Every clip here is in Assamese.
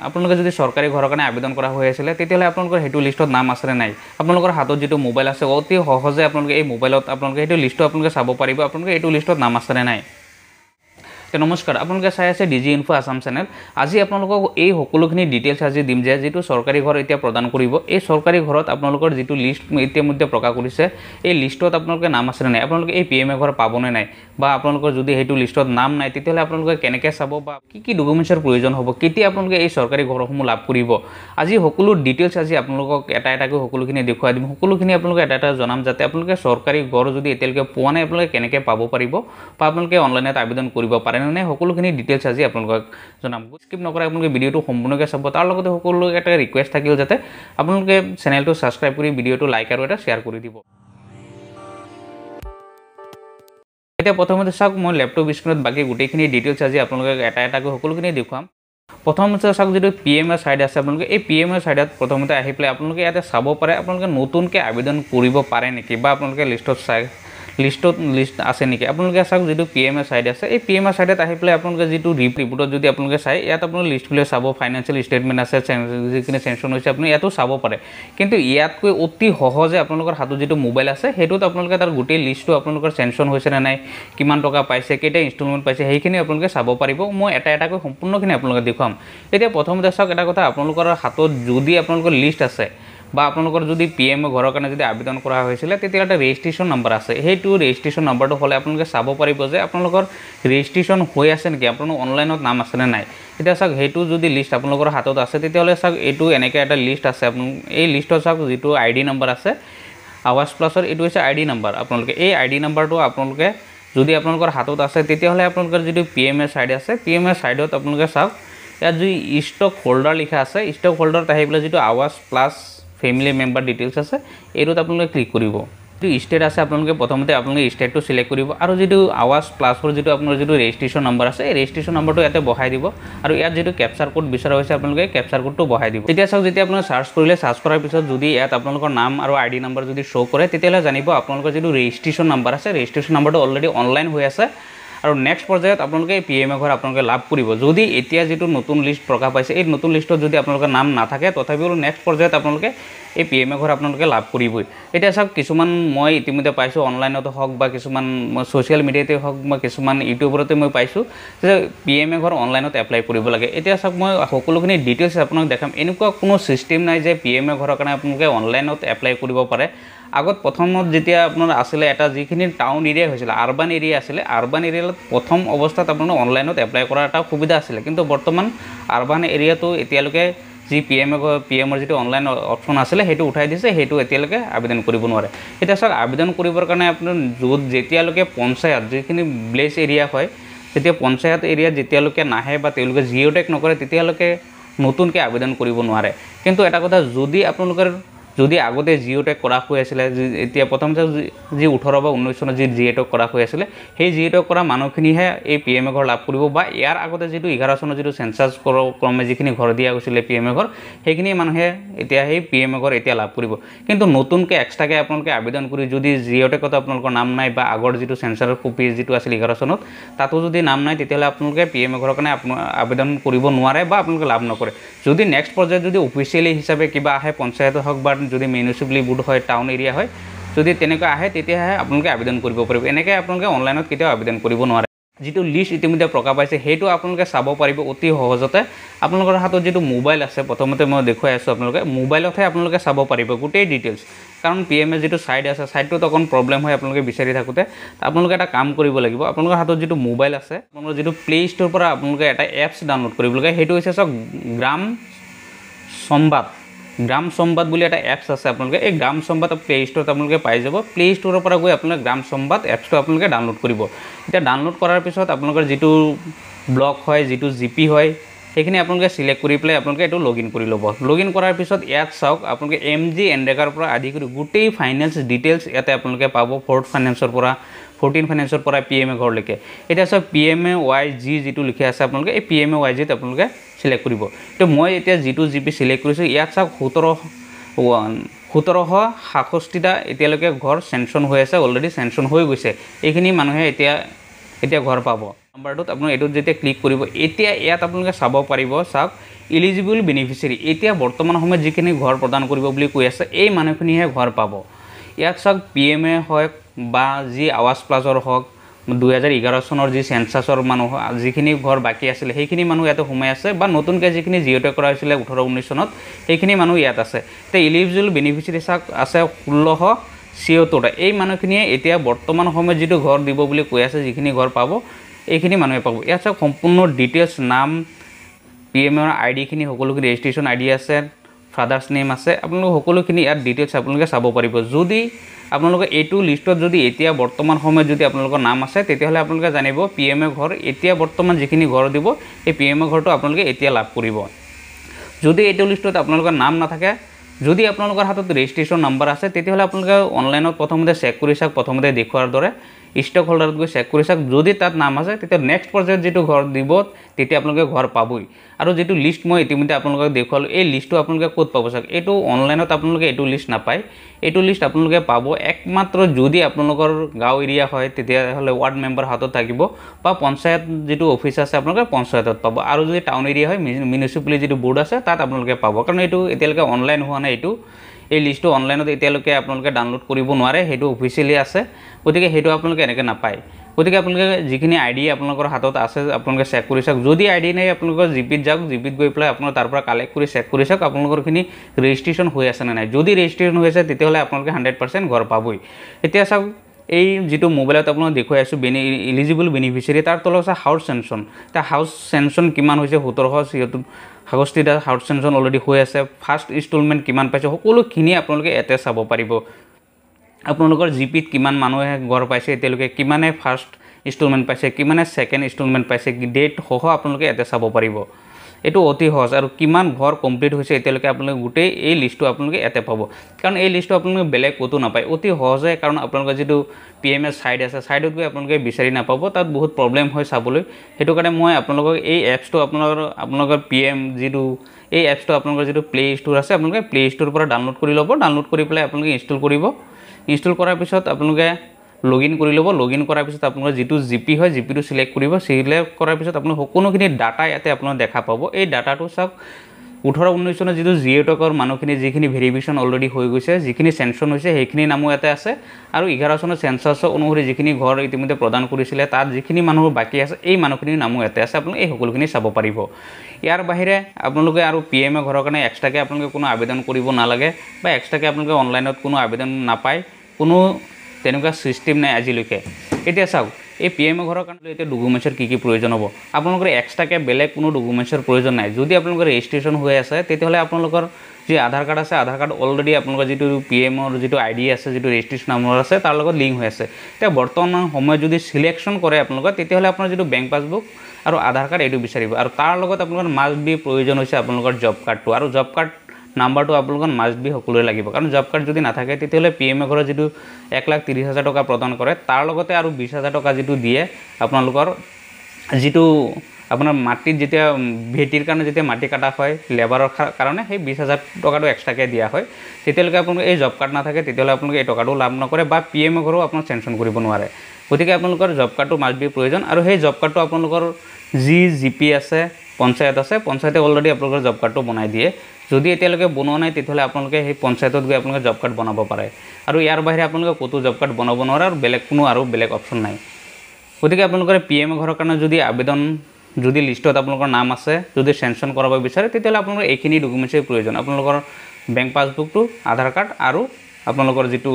আপোনালোকে যদি চৰকাৰী ঘৰৰ কাৰণে আবেদন কৰা হৈ আছিল তেতিয়াহ'লে আপোনালোকৰ হেতু লিষ্টত নাম আছে নে নাই আপোনালোকৰ হাতত যেটো মোবাইল আছে অতি সহজে আপোনালোকে এই মোবাইলত আপোনালোকে হেতু লিষ্টটো আপোনালোকে চাব পাৰিব আপোনালোকে এইটো লিষ্টত নাম আছে নে নাই নমস্কাৰ আপোনালোকে চাই আছে ডিজি ইনফো আসাম চেনেল আজি আপোনালোকক এই সকলোখিনি ডিটেইলছ আজি দিম যে যেটো চৰকাৰী ঘৰ এতিয়া প্ৰদান কৰিব এই চৰকাৰী ঘৰত আপোনালোকৰ যেটো লিষ্ট ইতিমধ্যে প্ৰকাশ কৰিছে এই লিষ্টত আপোনালোকে নাম আছে নাই আপোনালোকে এই পিএমএ ঘৰ পাবনে নাই বা আপোনালোকৰ যদি হেতু লিষ্টত নাম নাই তেতিয়াহলে আপোনালোকে কেনেকৈ চাব বা কি ডকুমেন্টছৰ প্ৰয়োজন হ'ব কেতিয়া আপোনালোকে এই চৰকাৰী ঘৰসমূহ লাভ কৰিব আজি সকলো ডিটেইলছ আজি আপোনালোকক এটা এটাকৈ সকলোখিনি দেখুৱাই দিম সকলোখিনি আপোনালোকে এটা এটা জনাম যাতে আপোনালোকে চৰকাৰী ঘৰ যদি এতিয়ালৈকে পোৱা নাই আপোনালোকে কেনেকৈ পাব পাৰিব বা আপোনালোকে অনলাইনত আবেদন কৰিব পাৰে নে সকলোখিনি ডিটেইলছ আজি আপোনালোকক জনাম স্কিপ নকৰা আপোনালোকে ভিডিওটো সম্পূৰ্ণকৈ চাব তাৰ লগতে সকলো এটা ৰিকুৱেষ্ট থাকিল যাতে আপোনালোকে চেনেলটো সাবস্ক্ৰাইব কৰি ভিডিওটো লাইক আৰু এটা শেয়াৰ কৰি দিব এতিয়া প্ৰথমতে চাওক মই ল্যাপটপ স্ক্ৰিনত বাকি গুটেইখিনি ডিটেইলছ আজি আপোনালোকক এটা এটাকৈ সকলোখিনি দেখুৱাম প্ৰথমতে চাওক যেটো পিএমএ সাইড আছে আপোনালোকে এই পিএমএ সাইডত প্ৰথমতে আহি প্লে আপোনালোকে ইয়াতে চাব পাৰে আপোনালোকে নতুনকৈ আবেদন কৰিব পাৰে নেকি বা আপোনালোকে লিষ্ট আছে নেকি আপোনালোকে চাওক যেটো পিএমএ সাইড আছে এই পিএমএ সাইডত আহি প্লে আপোনালোকে যেটো ৰিপোৰ্টত যদি আপোনালোকে চাই ইয়াত আপোনালোকে লিষ্ট খুলি চাব ফাইনান্সিয়েল ষ্টেটমেন্ট আছে যিখিনি সেনকশন হৈছে আপুনি ইয়াতো চাব পাৰে কিন্তু ইয়াতকৈ অতি সহজে আপোনালোকৰ হাতত যেটো মোবাইল আছে হেতুত আপোনালোকে তাৰ গোটেই লিষ্টটো আপোনালোকৰ সেনকশন হৈছে না নাই কিমান টকা পাইছে কেটা ইনষ্টলমেন্ট পাইছে সেইখিনি আপোনালোকে চাব পাৰিব মই এটা এটাকৈ সম্পূৰ্ণখিনি আপোনালোকে দেখুৱাম এতিয়া প্ৰথমতে চাওক এটা কথা আপোনালোকৰ হাতত যদি আপোনালোকৰ লিষ্ট আছে বা আপোনালোকৰ যদি পিএমএ ঘৰৰ কাৰণে যদি আবেদন কৰা হৈছিল তেতিয়া এটা ৰেজিষ্ট্ৰেচন নম্বৰ আছে হেতু ৰেজিষ্ট্ৰেচন নম্বৰটো হলে আপোনালোকে চাব পাৰিব যে আপোনালোকৰ ৰেজিষ্ট্ৰেচন হৈ আছে নেকি আপোনালোকৰ অনলাইনত নাম আছে নে নাই এতিয়া চাওক হেতু যদি লিষ্ট আপোনালোকৰ হাতত আছে তেতিয়াহলে চাওক এটো এনেকৈ এটা লিষ্ট আছে এই লিষ্টৰ চাওক যেটো আইডি নম্বৰ আছে আৱাজ প্লাছৰ এটো হৈছে আইডি নম্বৰ আপোনালোকে এই আইডি নম্বৰটো আপোনালোকে যদি আপোনালোকৰ হাতত আছে তেতিয়াহলে আপোনালোকৰ যেটো পিএমএ সাইড আছে পিএমএ সাইডত আপোনালোকে চাওক ইয়াত যি ষ্টক হোল্ডাৰ লিখা আছে ষ্টক হোল্ডাৰ তাহিবলে যেটো আৱাজ প্লাছ ফ্যামিলি মেম্বাৰ ডিটেইলছ আছে এটোত আপোনালোকে ক্লিক কৰিব তো স্টেট আছে আপোনালোকে প্ৰথমতে আপোনালোকে স্টেটটো সিলেক্ট কৰিব আৰু যেটো আৱাজ প্লাছৰ যেটো আপোনাৰ যেটো ৰেজিষ্ট্ৰেচন নম্বৰ আছে এই ৰেজিষ্ট্ৰেচন নম্বৰটো ইয়াতে বহাই দিব আৰু ইয়াত যেটো ক্যাপচাৰ কোড বিচৰা হৈছে আপোনালোকে ক্যাপচাৰ কোডটো বহাই দিব এতিয়া চাওক যেতিয়া আপোনালোকে সাৰ্চ কৰিলে সাৰ্চ কৰাৰ পিছত যদি ইয়াত আপোনালোকৰ নাম আৰু আইডি নম্বৰ যদি শো কৰে তেতিয়ালে জানিব আপোনালোকৰ যেটো ৰেজিষ্ট্ৰেচন নম্বৰ আছে ৰেজিষ্ট্ৰেচন নম্বৰটো অলৰেডি অনলাইন হৈ আছে আৰু নেক্সট পৰ্যায়ত আপোনালোকে পিএমএ ঘৰ আপোনালোকে লাভ কৰিব যদি এতিয়া যেটো নতুন লিষ্ট প্ৰকাশ পাইছে এই নতুন লিষ্টত যদি আপোনালোকৰ নাম নাথাকে তথাপিও নেক্সট পৰ্যায়ত আপোনালোকে এই পিএমএ ঘৰ আপোনালোকে লাভ কৰিবই এতিয়া চাওক কিছুমান মই ইতিমধ্যে পাইছো অনলাইনত হওক বা কিছুমান সোশ্যাল মিডিয়াতে হওক বা কিছুমান ইউটিউবৰতে মই পাইছো যে পিএমএ ঘৰ অনলাইনত এপ্লাই কৰিব লাগে এতিয়া চাওক মই সকলোখিনি ডিটেইলছ আপোনাক দেখাম এনেকুৱা কোনো সিস্টেম নাই যে পিএমএ ঘৰৰ কাৰণে আপোনালোকে অনলাইনত এপ্লাই কৰিব পাৰে আগত প্ৰথমত যেতিয়া আপোনাৰ আছিল এটা যিখিনি টাউন এৰিয়া হৈছিল আৰবান এৰিয়া আছিল আৰবান এৰিয়াত প্ৰথম অৱস্থাত আপোনাৰ অনলাইনত এপ্লাই কৰাৰ এটা সুবিধা আছিল কিন্তু বৰ্তমান আৰবান এৰিয়াটো এতিয়ালৈকে যি পিএমৰ যেটো অনলাইন অপচন আছিল হেতু উঠাই দিছে হেতু এতিয়ালৈকে আবেদন কৰিব নোৱাৰে এটা চাওক আবেদন কৰিবৰ কাৰণে আপোনাৰ যেতিয়ালৈকে পঞ্চায়ত যিখিনি ভিলেজ এৰিয়া হয় তেতিয়া পঞ্চায়ত এৰিয়া যেতিয়ালৈকে নাহে বা তেওঁলোকে জিঅ'টেক নকৰে তেতিয়ালৈকে নতুনকৈ আবেদন কৰিব নোৱাৰে কিন্তু এটা কথা যদি আপোনালোকৰ যদি আগতে জিঅ'টেক কৰা হৈ আছিল এতিয়া প্ৰথমতে যি 18 বা 19 চনত যি জিঅ'টেক কৰা হৈ আছিল সেই জিঅ'টেক কৰা মানুহখিনিহে এই পিএমএ ঘৰ লাভ কৰিব বা ইয়াৰ আগতে যেটো 11 চনত যেটো সেন্সাস ক্ৰমে যিখিনি ঘৰ দিয়া গৈছিল পিএমএ ঘৰ সেইখিনি মানুহে এতিয়া সেই পিএমএ ঘৰ এতিয়া লাভ কৰিব কিন্তু নতুনকৈ এক্সট্ৰাকৈ আপোনালোকে আবেদন কৰি যদি জিঅ'টেকত আপোনালোকৰ নাম নাই বা আগৰ যেটো সেন্সাসৰ কপি যেটো আছিল 11 চনত তাতো যদি নাম নাই তেতিয়ালে আপোনালোকে পিএমএ ঘৰৰ কাৰণে আবেদন কৰিব নোৱাৰে বা আপোনালোকে লাভ নকৰে যদি নেক্সট পৰ্যায়ত যদি অফিচিয়ালি হিচাপে কিবা আহে পঞ্চায়ত হওক বা যদি মিউনিচিপালিটি বোৰ্ড হয় টাউন এৰিয়া হয় যদি তেনেকৈ আহে তেতিয়াহে আপোনালোকে আবেদন কৰিব পাৰিব এনেকৈ আপোনালোকে অনলাইনত কেতিয়াও আবেদন কৰিব নোৱাৰে যেটো লিষ্ট ইতিমধ্যে প্ৰকাশ পাইছে হেতু আপোনালোকে চাব পাৰিব অতি সহজতে আপোনালোকৰ হাতত যেটো মোবাইল আছে প্ৰথমতে মই দেখুৱাই আছো আপোনালোকে মোবাইলতহে আপোনালোকে চাব পাৰিব গোটেই ডিটেইলছ কাৰণ পিএমএ যেটো সাইড আছে সাইডটোত অকন প্ৰবলেম হয় আপোনালোকে বিচাৰি থাকোতে আপোনালোকে এটা কাম কৰিব লাগিব আপোনালোকৰ হাতত যেটো মোবাইল আছে আপোনালোকৰ যেটো প্লে ষ্ট'ৰ পৰা আপোনালোকে এটা এপছ ডাউনলোড কৰিব লাগে হেতু হৈছে সব গ্ৰাম সম্বাদ বুলি এটা এপছ আছে আপোনালোকে এই গ্ৰাম সম্বাদ প্লে ষ্ট'ৰত আপোনালোকে পাই যাব প্লে ষ্ট'ৰৰ পৰা গৈ আপোনালোকে গ্ৰাম সম্বাদ এপছটো আপোনালোকে ডাউনলোড কৰিব এতিয়া ডাউনলোড কৰাৰ পিছত আপোনালোকৰ যেটো ব্লক হয় যেটো জিপি হয় সেইখিনি আপোনালোকে সিলেক্ট কৰি প্লে আপোনালোকে এটো লগইন কৰি ল'ব লগইন কৰাৰ পিছত ইয়াত চাওক আপোনালোকে এমজি এন্ডেকাৰ পৰা আদি কৰি গোটেই ফাইনান্স ডিটেইলছ ইয়াতে আপোনালোকে পাব ফৰ্ট ফাইনান্সৰ পৰা 14 ফাইনান্সৰ পৰা পিএমএ ঘৰ লৈকে এটা সব পিএমএ ওয়াই জি যেটো লিখা আছে আপোনালোকে এই পিএমএ ওয়াই জি ত আপোনালোকে সিলেক্ট কৰিব তো মই এতিয়া যেটো জিপি সিলেক্ট কৰিছো ইয়াত চাওক 1766টা এতিয়ালৈকে ঘৰ সেনকশন হৈ আছে অলৰেডি সেনকশন হৈ গৈছে এইখিনি মানুহে এতিয়া ঘৰ পাব নাম্বাৰটোত আপোনালোকে এইটোত যেতিয়া ক্লিক কৰিব এতিয়া ইয়াত আপোনালোকে চাব পাৰিব চাওক এলিজিবল বেনিফিচিয়াৰী এতিয়া বৰ্তমান সময়ত যিখিনি ঘৰ প্ৰদান কৰিব বুলি কৈ আছে এই মানুহখিনিহে ঘৰ পাব ইয়াত চাওক PMA হওক বা যি আৱাজ প্লাজৰ হওক 2011 চনৰ যি সেন্সাছৰ মানুহ যিখিনি ঘৰ বাকি আছিল সেইখিনি মানুহ ইয়াতে সোমাই আছে বা নতুনকৈ যিখিনি জিঅ'টে কৰা হৈছিল 18-19 চনত সেইখিনি মানুহ ইয়াত আছে তে এলিজিবল বেনিফিচিয়াৰী চাওক আছে 1676টা এই মানুহখিনিয়ে এতিয়া বৰ্তমান সময়ত যিটো ঘৰ দিব বুলি কৈ আছে যিখিনি ঘৰ পাব এইখিনি মানুহে পাব ইয়াত চাওক সম্পূৰ্ণ ডিটেইলছ নাম PMA আইডিখিনি সকলোখিনি ৰেজিষ্ট্ৰেচন আইডি আছে ফাদাৰ্স নেম আছে আপোনালোক সকলোখিনি ইয়াত ডিটেইলছ আপোনালোকে চাব পাৰিব যদি আপোনালোকে এইটো লিষ্টত যদি এতিয়া বৰ্তমান সময়ত যদি আপোনালোকৰ নাম আছে তেতিয়াহলে আপোনালোকে জানিব PMA ঘৰ এতিয়া বৰ্তমান যিখিনি ঘৰ দিব এই PMA ঘৰটো আপোনালোকে এতিয়া লাভ কৰিব যদি এইটো লিষ্টত আপোনালোকৰ নাম নাথাকে যদি আপোনালোকৰ হাতত ৰেজিষ্ট্ৰেচন নম্বৰ আছে তেতিয়াহলে আপোনালোকে অনলাইনত প্ৰথমতে চেক কৰি চাওক প্ৰথমতে দেখুৱাৰ দৰে ষ্টক হোল্ডাৰত গৈ চেক কৰি চাওক যদি তাত নাম আছে তেতিয়া নেক্সট পৰ্যায়ত যেটো ঘৰ দিব তেতিয়া আপোনালোকে ঘৰ পাবই আৰু যেটো লিষ্ট মই ইতিমধ্যে আপোনালোকক দেখুৱালো এই লিষ্টটো আপোনালোকে ক'ত পাব চাওক এইটো অনলাইনত আপোনালোকে এইটো লিষ্ট নাপায় এইটো লিষ্ট আপোনালোকে পাব একমাত্ৰ যদি আপোনালোকৰ গাঁও এৰিয়া হয় তেতিয়াহলে ওয়াৰ্ড মেম্বাৰ হাতত থাকিব বা পঞ্চায়ত যেটো অফিচ আছে আপোনালোকে পঞ্চায়তত পাব আৰু যদি টাউন এৰিয়া হয় মিউনিচিপালিটি যেটো বোৰ্ড আছে তাত আপোনালোকে পাব কাৰণ এইটো এতিয়ালৈকে অনলাইন হোৱা নাই এইটো এই লিষ্টটো অনলাইনত এতিয়ালৈকে আপোনালোকে ডাউনলোড কৰিব নোৱাৰে হেতু অফিচিয়ালি আছে গতিকে হেতু আপোনালোকে এনেকৈ নাপায় গতিকে আপোনালোকে যিখিনি আইডি আপোনালোকৰ হাতত আছে আপোনালোকে চেক কৰি চাওক যদি আইডি নাই আপোনালোকৰ জিপিত যাওক জিপিত গৈ পেলাই আপোনালোকে তাৰ পৰা কালেক্ট কৰি চেক কৰি চাওক আপোনালোকৰখিনি ৰেজিষ্ট্ৰেচন হৈ আছে নে নাই যদি ৰেজিষ্ট্ৰেচন হৈ আছে তেতিয়াহলে আপোনালোকে 100% ঘৰ পাবই এতিয়া চাওক এই যেটো মোবাইলত আপোনালোক দেখুৱাই আছো এলিজিবল বেনিফিচিয়াৰী তাৰ তলত আছে হাউস সেনচন তা হাউস সেনচন কিমান হৈছে 1700 সিহঁত হাউসটিটা হাউস সেনচন অলৰেডি হৈ আছে ফাৰ্স্ট ইনষ্টলমেন্ট কিমান পাইছে সকলোখিনি আপোনালোকে এতে চাব পাৰিব আপোনালোকৰ জিপিত কিমান মানুহে ঘৰ পাইছে এতিয়ালৈকে কিমানে ফাৰ্স্ট ইনষ্টলমেন্ট পাইছে কিমানে সেকেন্ড ইনষ্টলমেন্ট পাইছে ডেট সহ আপোনালোকে এতে চাব পাৰিব এটো অতি সহজ আৰু কিমান ঘৰ কমপ্লিট হৈছে এতিয়ালৈকে আপোনালোকে গুটেই এই লিষ্টটো আপোনালোকে এতে পাব কাৰণ এই লিষ্টটো আপোনালোকে বেলেগ কতো নাপায় অতি সহজে কাৰণ আপোনালোকৰ যেটো PMA সাইড আছে সাইডত গৈ আপোনালোকে বিচাৰি নাপাব তাত বহুত প্ৰবলেম হয় চাবলৈ হেতু কাৰণে মই আপোনালোকক এই এপছটো আপোনালোকৰ PM যেটো এই এপছটো আপোনালোকৰ যেটো প্লে ষ্ট'ৰ আছে আপোনালোকে প্লে ষ্ট'ৰৰ পৰা ডাউনলোড কৰি ল'ব ডাউনলোড কৰি পেলাই আপোনালোকে ইনষ্টল কৰিব ইনষ্টল কৰাৰ পিছত আপোনালোকে লগইন কৰি ল'ব লগইন কৰাৰ পিছত আপোনালোকৰ যেটো জিপি হয় জিপিটো সিলেক্ট কৰিব সিলেক্ট কৰাৰ পিছত আপোনালোক সকলোখিনি ডাটা ইয়াতে আপোনালোকে দেখা পাব এই ডাটাটো চাওক 18-19 চনৰ যেটো জিঅ'টকৰ মানুহখিনি যিখিনি ভেৰিফিকেশন অলৰেডি হৈ গৈছে যিখিনি সেনচন হৈছে সেইখিনি নামো ইয়াতে আছে আৰু 11 চনৰ সেন্সাছ অনুসৰি যিখিনি ঘৰ ইতিমধ্যে প্ৰদান কৰিছিলে তাত যিখিনি মানুহ বাকি আছে এই মানুহখিনিৰ নামো ইয়াতে আছে আপোনালোকে এই সকলোখিনি চাব পাৰিব ইয়াৰ বাহিৰে আপোনালোকে আৰু PMA ঘৰৰ কাৰণে এক্সট্ৰাকে আপোনালোকে কোনো আবেদন কৰিব নালাগে বা এক্সট্ৰাকে আপোনালোকে অনলাইনত কোনো আবেদন নাপায় কোনো তেনেকুৱা সিস্টেম নাই আজিলৈকে এতিয়া চাওক এই PMA ঘৰৰ কাৰণে এতিয়া ডকুমেন্টছৰ কি প্ৰয়োজন হ'ব আপোনালোকৰ এক্সট্ৰাকে বেলেগ কোনো ডকুমেন্টছৰ প্ৰয়োজন নাই যদি আপোনালোকৰ ৰেজিষ্ট্ৰেচন হৈ আছে তেতিয়াহলে আপোনালোকৰ যে আধাৰ কাৰ্ড আছে আধাৰ কাৰ্ড অলৰেডি আপোনালোকৰ যেটো PMA ৰ যেটো আইডি আছে যেটো ৰেজিষ্ট্ৰেচন নম্বৰ আছে তাৰ লগত লিংক হৈ আছে তে বৰ্তমান সময় যদি সিলেকশন কৰে আপোনালোকৰ তেতিয়াহলে আপোনাৰ যেটো বেংক পাছবুক আৰু আধাৰ কাৰ্ড এটো বিচাৰিব আৰু তাৰ লগত আপোনালোকৰ মাষ্ট বি প্ৰয়োজন হৈছে আপোনালোকৰ জব কাৰ্ডটো আৰু জব কাৰ্ড নাম্বাৰটো আপোনালোকৰ মাষ্ট বি সকলোৰে লাগিব কাৰণ জব কাৰ্ড যদি নাথাকে তেতিয়াহলে PMA ঘৰৰ যেটো 1,30,000 টকা প্ৰদান কৰে তাৰ লগতে আৰু 20,000 টকা যেটো দিয়ে আপোনালোকৰ যেটো আপোনাৰ মাটিত যেতিয়া ভেটিৰ কাৰণে যেতিয়া মাটি কাটা হয় লেবাৰৰ কাৰণে সেই 20,000 টকাটো এক্সট্ৰাকে দিয়া হয় তেতিয়ালৈকে আপোনালোকৰ এই জব কাৰ্ড নাথাকে তেতিয়াহলে আপোনালোকে এই টকাটো লাভ নকৰে বা PMA ঘৰো আপোনাক সেনচন কৰিব নোৱাৰে গতিকে আপোনালোকৰ জব কাৰ্ডটো মাষ্ট বি প্ৰয়োজন আৰু সেই জব কাৰ্ডটো আপোনালোকৰ জিপি আছে পঞ্চায়তে অলৰেডি আপোনালোকৰ জব কাৰ্ডটো বনাই দিয়ে যদি এতিয়ালৈকে বনোৱা নাই তেতিয়াহলে আপোনালোকে সেই পঞ্চায়তত গৈ আপোনালোকে জব কাৰ্ড বনাব পাৰে আৰু ইয়াৰ বাহিৰে আপোনালোকে কতো জব কাৰ্ড বনাব নোৱাৰে আৰু বেলেগ কোনো আৰু বেলেগ অপচন নাই গতিকে আপোনালোকৰ PMA ঘৰৰ কাৰণে যদি আবেদন যদি লিষ্টত আপোনালোকৰ নাম আছে যদি সেনচন কৰাব বিচাৰে তেতিয়াহলে আপোনালোকৰ এইখিনি ডকুমেন্টছৰ প্ৰয়োজন আপোনালোকৰ বেংক পাছবুকটো আধাৰ কাৰ্ড আৰু আপোনালোকৰ যেটো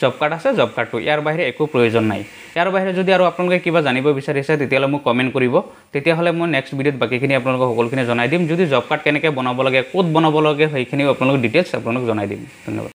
জব কাৰ্ড আছে জব কাৰ্ডটো ইয়াৰ বাহিৰে একো প্ৰয়োজন নাই ইয়াৰ বাহিৰে যদি আৰু আপোনালোকে কিবা জানিব বিচাৰিছে তেতিয়াহলে মোক কমেন্ট কৰিব তেতিয়াহলে মই নেক্সট ভিডিঅত বাকিখিনি আপোনালোকক সকলোখিনি জনাই দিম যদি জব কাৰ্ড কেনেকৈ বনাব লাগে ক'ত বনাব লাগে সেইখিনি আপোনালোক ডিটেইলছ আপোনালোক জনাই দিম ধন্যবাদ